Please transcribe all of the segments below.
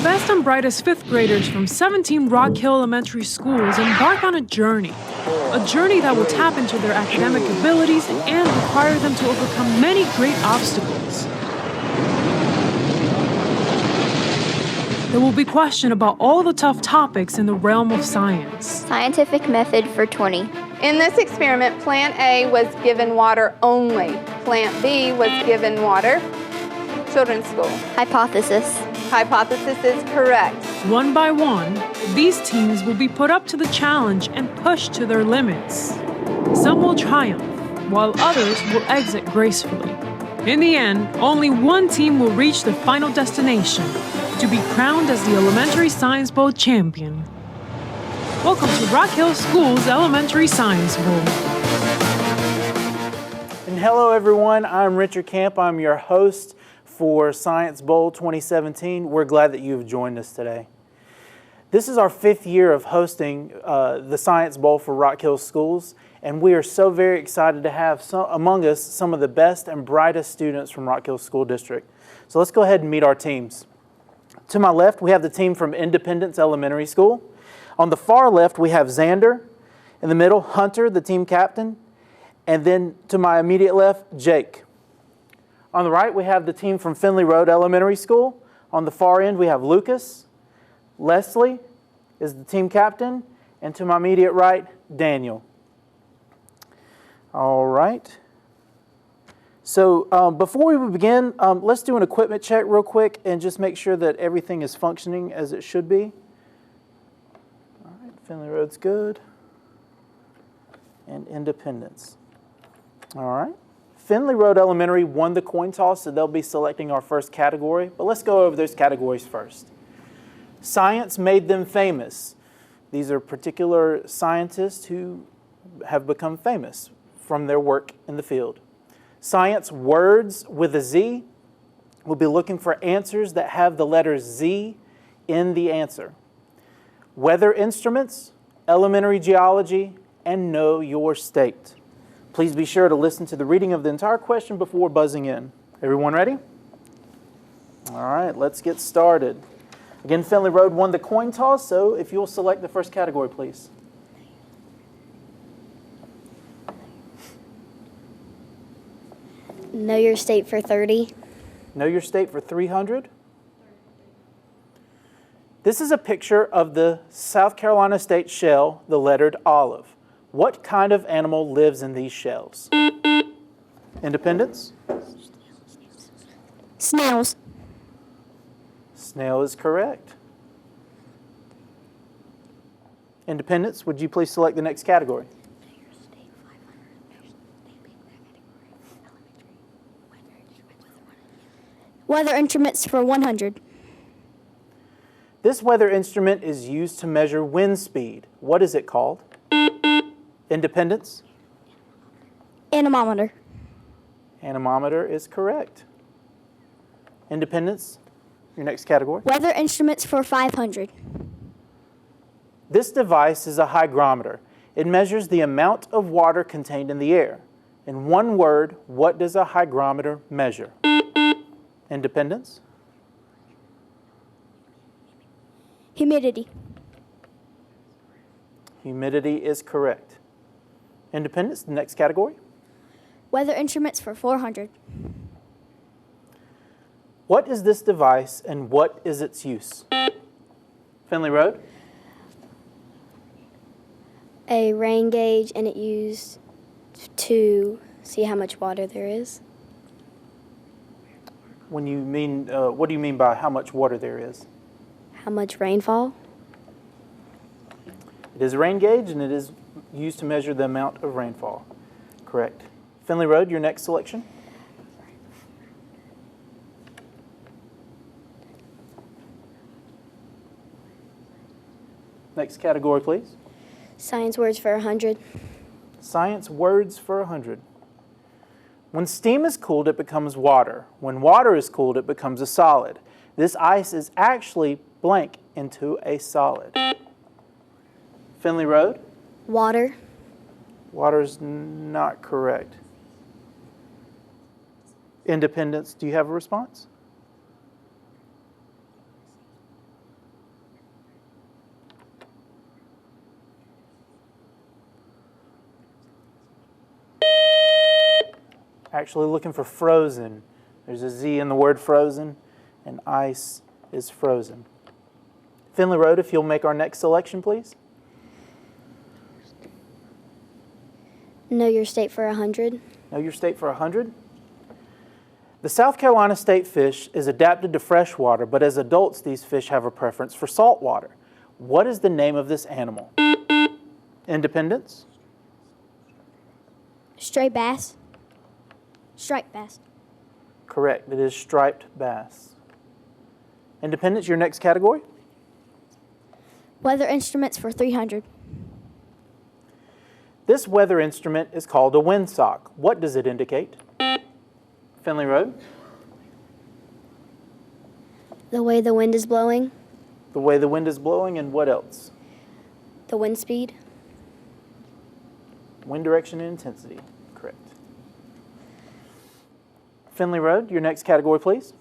best and brightest fifth graders from 17 Rock Hill Elementary schools embark on a journey that will tap into their academic abilities and require them to overcome many great obstacles. There will be questions about all the tough topics in the realm of science. Scientific method for 20. In this experiment, plant A was given water only. Plant B was given water. Children's school. Hypothesis. Hypothesis is correct. One by one, these teams will be put up to the challenge and pushed to their limits. Some will triumph, while others will exit gracefully. In the end, only one team will reach the final destination to be crowned as the Elementary Science Bowl champion. Welcome to Rock Hill School's Elementary Science Bowl. And hello everyone, I'm Richard Camp. I'm your host for Science Bowl 2017. We're glad that you've joined us today. This is our 5th year of hosting the Science Bowl for Rock Hill Schools, and we are so very excited to have among us some of the best and brightest students from Rock Hill School District. So let's go ahead and meet our teams. To my left, we have the team from Independence Elementary School. On the far left, we have Xander. In the middle, Hunter, the team captain. And then to my immediate left, Jake. On the right, we have the team from Finley Road Elementary School. On the far end, we have Lucas. Leslie is the team captain. And to my immediate right, Daniel. All right. So before we begin, let's do an equipment check real quick and just make sure that everything is functioning as it should be. All right, Finley Road's good. And Independence. All right. Finley Road Elementary won the coin toss, so they'll be selecting our first category. But let's go over those categories first. Science made them famous. These are particular scientists who have become famous from their work in the field. Science words with a Z. We'll be looking for answers that have the letter Z in the answer. Weather instruments, elementary geology, and know your state. Please be sure to listen to the reading of the entire question before buzzing in. Everyone ready? All right, let's get started. Again, Finley Road won the coin toss, so if you'll select the first category, please. Know your state for 30. Know your state for 300. This is a picture of the South Carolina state shell, the lettered olive. What kind of animal lives in these shells? Independence? Snails. Snail is correct. Independence, would you please select the next category? Weather instruments for 100. This weather instrument is used to measure wind speed. What is it called? Independence? Anemometer. Anemometer is correct. Independence, your next category. Weather instruments for 500. This device is a hygrometer. It measures the amount of water contained in the air. In one word, what does a hygrometer measure? Independence? Humidity. Humidity is correct. Independence, the next category. Weather instruments for 400. What is this device and what is its use? Finley Road. A rain gauge, and it used to see how much water there is. When you mean, what do you mean by how much water there is? How much rainfall? It is a rain gauge and it is used to measure the amount of rainfall. Correct. Finley Road, your next selection. Next category, please. Science words for 100. Science words for 100. When steam is cooled, it becomes water. When water is cooled, it becomes a solid. This ice is actually blank into a solid. Finley Road. Water. Water is not correct. Independence, do you have a response? Actually looking for frozen. There's a Z in the word frozen, and ice is frozen. Finley Road, if you'll make our next selection, please. Know your state for 100. Know your state for 100. The South Carolina state fish is adapted to fresh water, but as adults, these fish have a preference for salt water. What is the name of this animal? Independence? Stray bass. Striped bass. Correct. It is striped bass. Independence, your next category? Weather instruments for 300. This weather instrument is called a windsock. What does it indicate? Finley Road? The way the wind is blowing. The way the wind is blowing, and what else? The wind speed. Wind direction and intensity. Correct. Finley Road, your next category, please.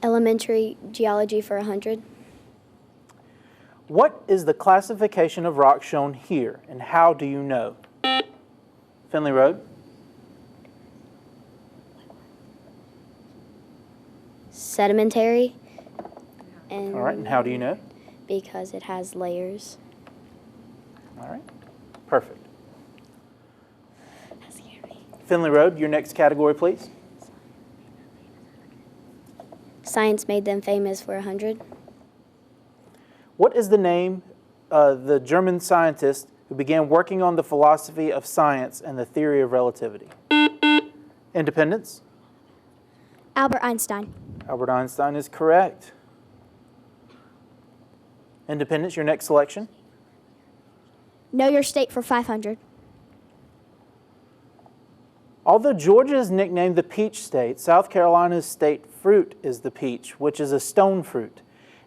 Elementary geology for 100. What is the classification of rock shown here, and how do you know? Finley Road? Sedimentary. And All right, and how do you know? because it has layers. All right, perfect. Finley Road, your next category, please. Science made them famous for 100. What is the name of the German scientist who began working on the philosophy of science and the theory of relativity? Independence? Albert Einstein. Albert Einstein is correct. Independence, your next selection. Know your state for 500. Although Georgia is nicknamed the peach state, South Carolina's state fruit is the peach, which is a stone fruit.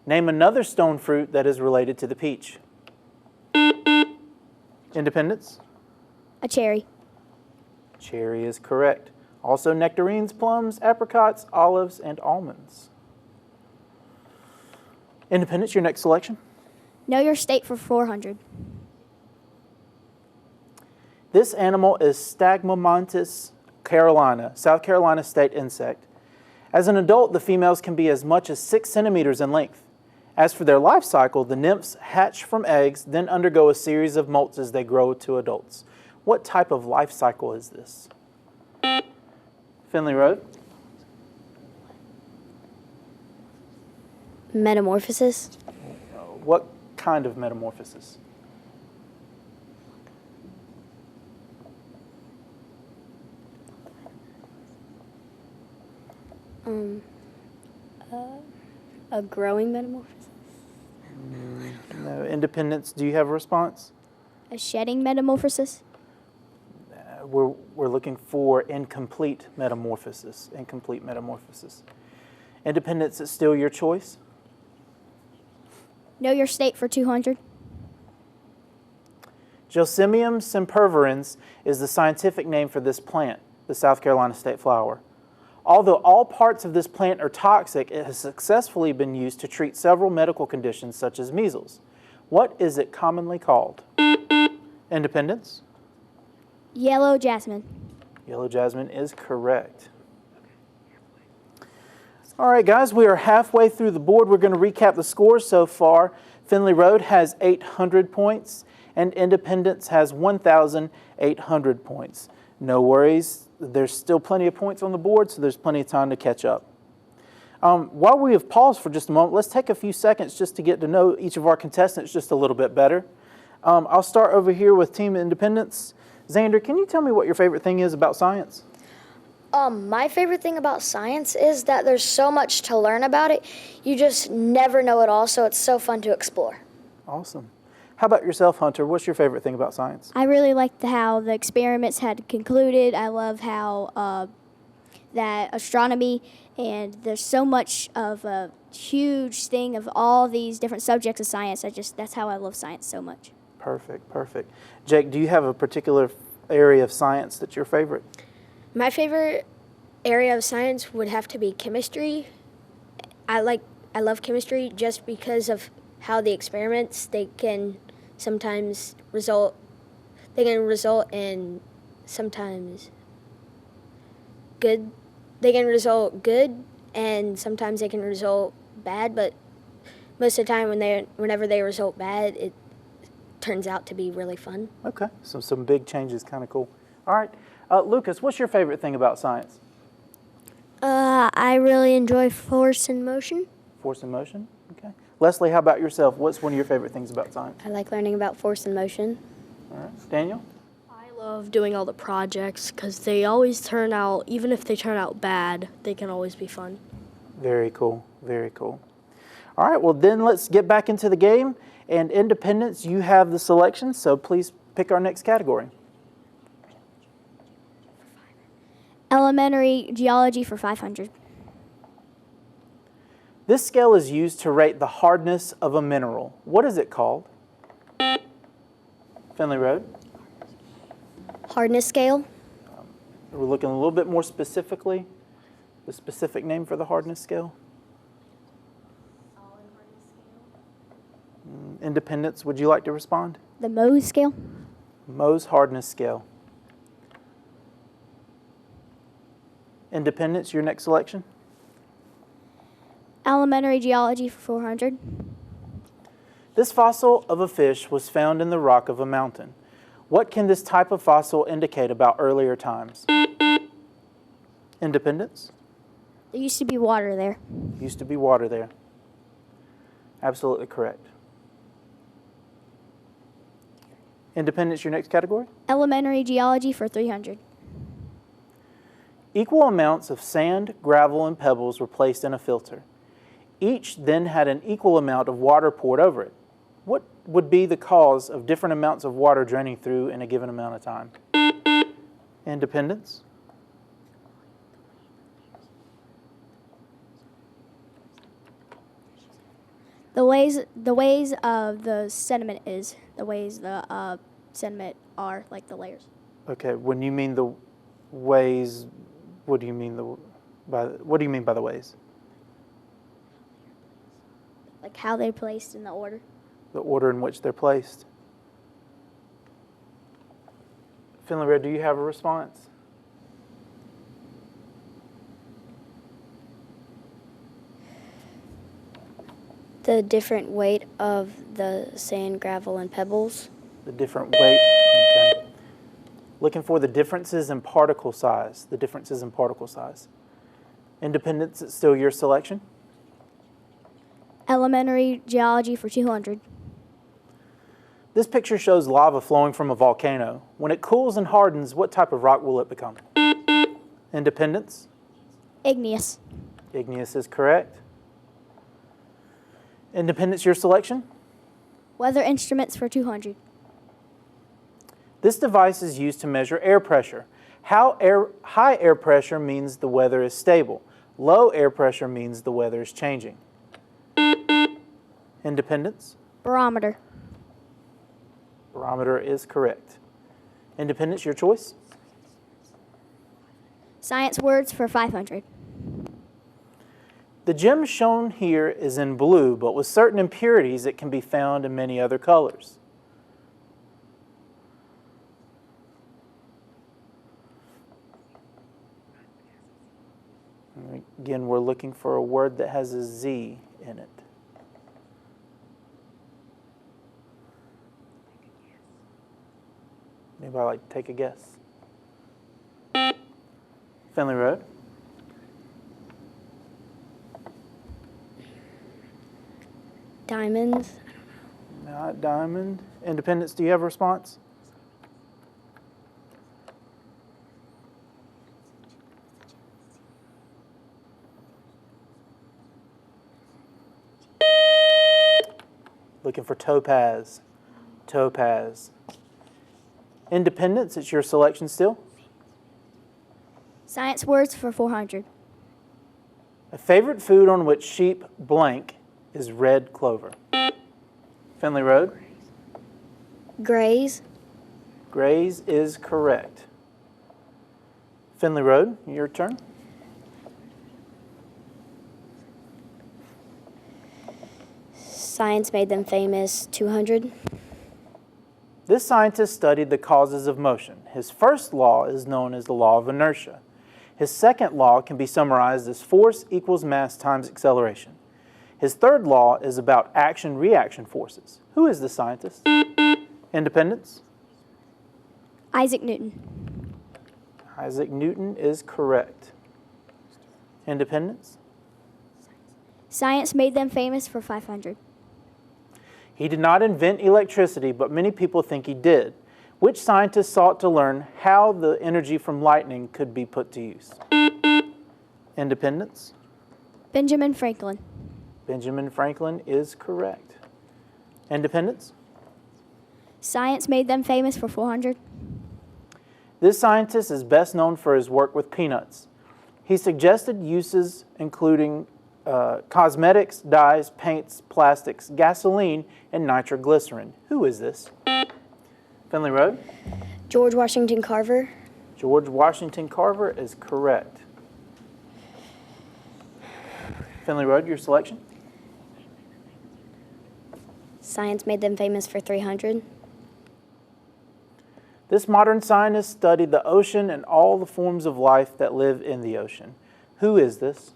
Name another stone fruit that is related to the peach. Independence? A cherry. Cherry is correct. Also nectarines, plums, apricots, olives, and almonds. Independence, your next selection. Know your state for 400. This animal is Stagmomontis carolina, South Carolina state insect. As an adult, the females can be as much as 6 centimeters in length. As for their life cycle, the nymphs hatch from eggs, then undergo a series of molts as they grow to adults. What type of life cycle is this? Finley Road? Metamorphosis. What kind of metamorphosis? A growing metamorphosis. No. Independence, do you have a response? A shedding metamorphosis. We're looking for incomplete metamorphosis. Incomplete metamorphosis. Independence is still your choice? Know your state for 200. Gelsemium sempervirens is the scientific name for this plant, the South Carolina state flower. Although all parts of this plant are toxic, it has successfully been used to treat several medical conditions such as measles. What is it commonly called? Independence? Yellow jasmine. Yellow jasmine is correct. All right, guys, we are halfway through the board. We're going to recap the scores so far. Finley Road has 800 points, and Independence has 1,800 points. No worries. There's still plenty of points on the board, so there's plenty of time to catch up. While we have paused for just a moment, let's take a few seconds just to get to know each of our contestants just a little bit better. I'll start over here with Team Independence. Xander, can you tell me what your favorite thing is about science? My favorite thing about science is that there's so much to learn about it. You just never know it all, so it's so fun to explore. Awesome. How about yourself, Hunter? What's your favorite thing about science? I really liked how the experiments had concluded. I love how that astronomy, and there's so much of a huge thing of all these different subjects of science. That's how I love science so much. Perfect, perfect. Jake, do you have a particular area of science that's your favorite? My favorite area of science would have to be chemistry. I love chemistry just because of how the experiments, they can sometimes result in sometimes good. They can result good, and sometimes they can result bad. But most of the time, whenever they result bad, it turns out to be really fun. Okay, so some big changes, kind of cool. All right, Lucas, what's your favorite thing about science? I really enjoy force and motion. Force and motion, okay. Leslie, how about yourself? What's one of your favorite things about science? I like learning about force and motion. All right, Daniel? I love doing all the projects because they always turn out, even if they turn out bad, they can always be fun. Very cool, very cool. All right, well then let's get back into the game. And Independence, you have the selection, so please pick our next category. Elementary geology for 500. This scale is used to rate the hardness of a mineral. What is it called? Finley Road. Hardness scale. We're looking a little bit more specifically. The specific name for the hardness scale? Independence, would you like to respond? The Mohs scale. Mohs hardness scale. Independence, your next selection? Elementary geology for 400. This fossil of a fish was found in the rock of a mountain. What can this type of fossil indicate about earlier times? Independence? There used to be water there. Used to be water there. Absolutely correct. Independence, your next category? Elementary geology for 300. Equal amounts of sand, gravel, and pebbles were placed in a filter. Each then had an equal amount of water poured over it. What would be the cause of different amounts of water draining through in a given amount of time? Independence? The ways of the sediment is the ways the sediment are, like the layers. Okay, when you mean the ways, what do you mean by the ways? Like how they're placed in the order. The order in which they're placed. Finley Red, do you have a response? The different weight of the sand, gravel, and pebbles. The different weight. Okay. Looking for the differences in particle size. The differences in particle size. Independence, it's still your selection? Elementary geology for 200. This picture shows lava flowing from a volcano. When it cools and hardens, what type of rock will it become? Independence? Igneous. Igneous is correct. Independence, your selection? Weather instruments for 200. This device is used to measure air pressure. High air pressure means the weather is stable. Low air pressure means the weather is changing. Independence? Barometer. Barometer is correct. Independence, your choice? Science words for 500. The gem shown here is in blue, but with certain impurities it can be found in many other colors. Again, we're looking for a word that has a Z in it. Anybody like to take a guess? Finley Road? Diamonds. Not diamond. Independence, do you have a response? Looking for topaz. Topaz. Independence, it's your selection still. Science words for 400. A favorite food on which sheep blank is red clover. Finley Road? Grays. Grays is correct. Finley Road, your turn. Science made them famous. 200. This scientist studied the causes of motion. His first law is known as the law of inertia. His second law can be summarized as force equals mass times acceleration. His third law is about action-reaction forces. Who is the scientist? Independence? Isaac Newton. Isaac Newton is correct. Independence? Science made them famous for 500. He did not invent electricity, but many people think he did. Which scientist sought to learn how the energy from lightning could be put to use? Independence? Benjamin Franklin. Benjamin Franklin is correct. Independence? Science made them famous for 400. This scientist is best known for his work with peanuts. He suggested uses including cosmetics, dyes, paints, plastics, gasoline, and nitroglycerin. Who is this? Finley Road? George Washington Carver. George Washington Carver is correct. Finley Road, your selection? Science made them famous for 300. This modern scientist studied the ocean and all the forms of life that live in the ocean. Who is this?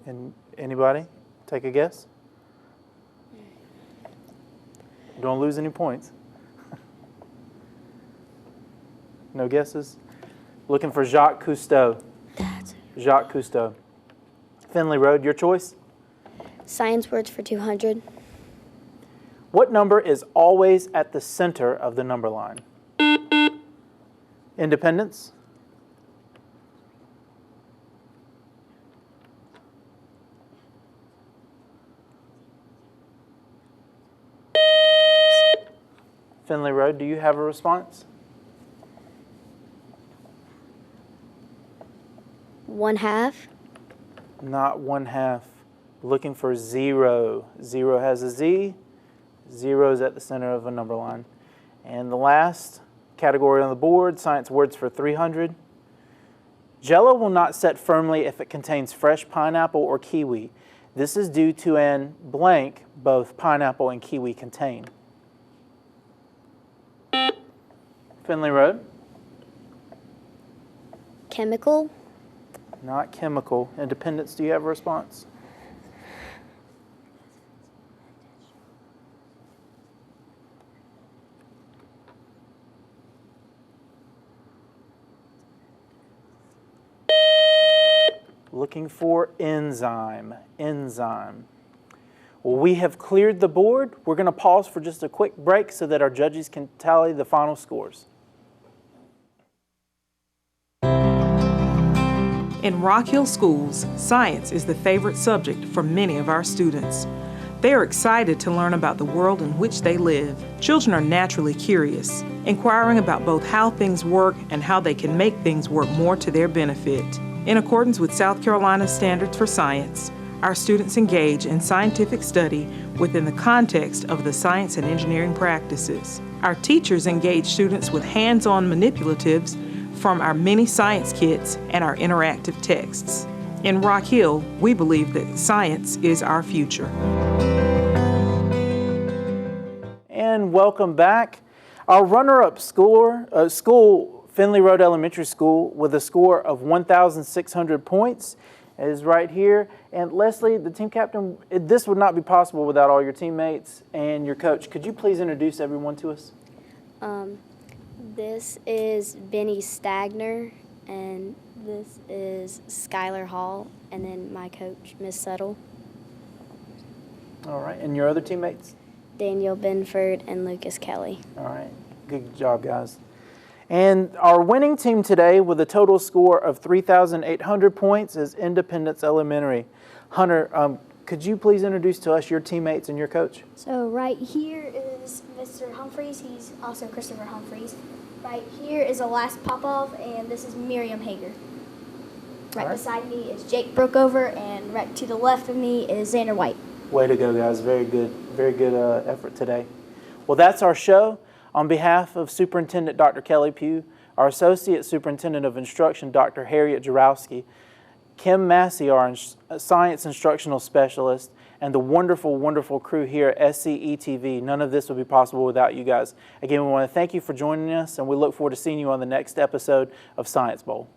And anybody? Take a guess? Don't lose any points. No guesses? Looking for Jacques Cousteau. Jacques Cousteau. Finley Road, your choice? Science words for 200. What number is always at the center of the number line? Independence? Finley Road, do you have a response? 1/2. Not 1/2. Looking for 0. 0 has a Z. 0 is at the center of a number line. And the last category on the board, science words for 300. Jell-O will not set firmly if it contains fresh pineapple or kiwi. This is due to an blank both pineapple and kiwi contain. Finley Road? Chemical. Not chemical. Independence, do you have a response? Looking for enzyme. Enzyme. Well, we have cleared the board. We're going to pause for just a quick break so that our judges can tally the final scores. In Rock Hill schools, science is the favorite subject for many of our students. They are excited to learn about the world in which they live. Children are naturally curious, inquiring about both how things work and how they can make things work more to their benefit. In accordance with South Carolina's standards for science, our students engage in scientific study within the context of the science and engineering practices. Our teachers engage students with hands-on manipulatives from our mini science kits and our interactive texts. In Rock Hill, we believe that science is our future. And welcome back. Our runner-up school, Finley Road Elementary School, with a score of 1,600 points, is right here. And Leslie, the team captain, this would not be possible without all your teammates and your coach. Could you please introduce everyone to us? This is Benny Stagner, and this is Skylar Hall, and then my coach, Miss Settle. All right, and your other teammates? Daniel Benford and Lucas Kelly. All right, good job, guys. And our winning team today with a total score of 3,800 points is Independence Elementary. Hunter, could you please introduce to us your teammates and your coach? So right here is Mr. Humphreys. He's also Christopher Humphreys. Right here is Elias Popov, and this is Miriam Hager. Right beside me is Jake Brookover, and right to the left of me is Xander White. Way to go, guys. Very good effort today. Well, that's our show. On behalf of Superintendent Dr. Kelly Pugh, our Associate Superintendent of Instruction, Dr. Harriet Jarowski, Kim Massey, our Science Instructional Specialist, and the wonderful, wonderful crew here at SCETV. None of this would be possible without you guys. Again, we want to thank you for joining us, and we look forward to seeing you on the next episode of Science Bowl.